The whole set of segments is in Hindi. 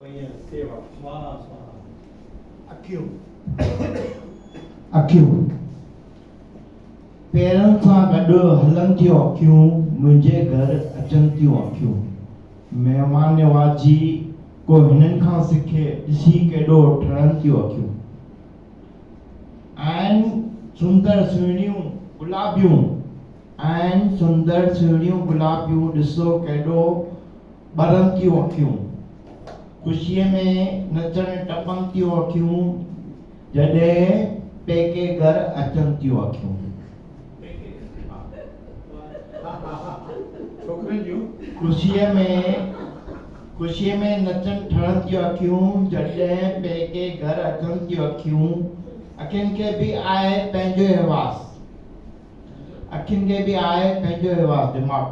सेवा स्वाहा स्वाहा अखियूं अखियूं पेरनि सां गॾु हलनि थियूं अखियूं मुंहिंजे घर अचनि थियूं अखियूं महिमान नवाज़ी को हिननि खां सिखे ॾिसी केॾो ठरनि थियूं अखियूं ऐं सुंदर सुहिणियूं गुलाबियूं ऐं सुंदर सुहिणियूं गुलाबियूं ॾिसो केॾो ॿरनि थियूं अखियूं ख़ुशीअ में नचण टपनि थियूं अखियूं जॾहिं पेके घर अचनि थियूं अखियूं छोकिरियुनि जूं ख़ुशीअ में नचनि ठरनि थियूं अखियूं जॾहिं पेके घर अचनि थियूं अखियूं अखियुनि खे बि आहे पंहिंजो हिवास अखियुनि खे बि आहे पंहिंजो हिवास दिमाग़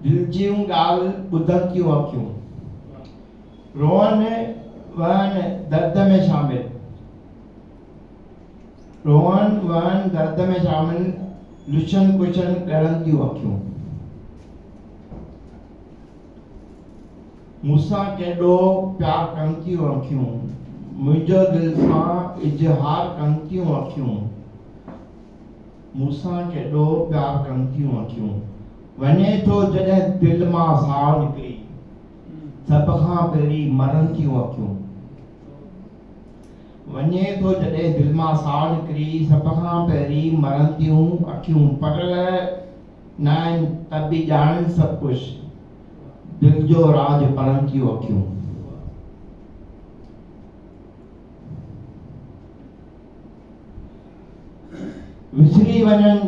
दिल जूं ॻाल्हि ॿुधनि थियूं अखियूं रोअन वहन दर्द में शामिल रोअन वहन दर्द में शामिल लुशन कुशन ॻड़नि थियूं अखियूं मूंसां केॾो प्यार कनि थियूं अखियूं मुंहिंजो दिलि सां इज़हार कनि थियूं अखियूं मूंसां केॾो प्यार कनि थियूं अखियूं वञे थो जॾहिं दिलि मां साहु निकिरी सभ खां पहिरीं मरनि थियूं अखियूं वञे थो जॾहिं दिलि मां साहु निकिरी सभ खां पहिरीं मरनि थियूं अखियूं पटल न आहिनि त बि ॼाणनि सभु कुझु दिलि जो राज पढ़नि थियूं अखियूं विसरी वञनि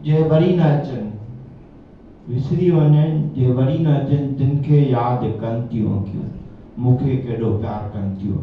जे वरी न अचनि विसरी वञनि जे वरी न अचनि तिन खे यादि कनि थियूं अखियूं मूंखे केॾो प्यार कनि थियूं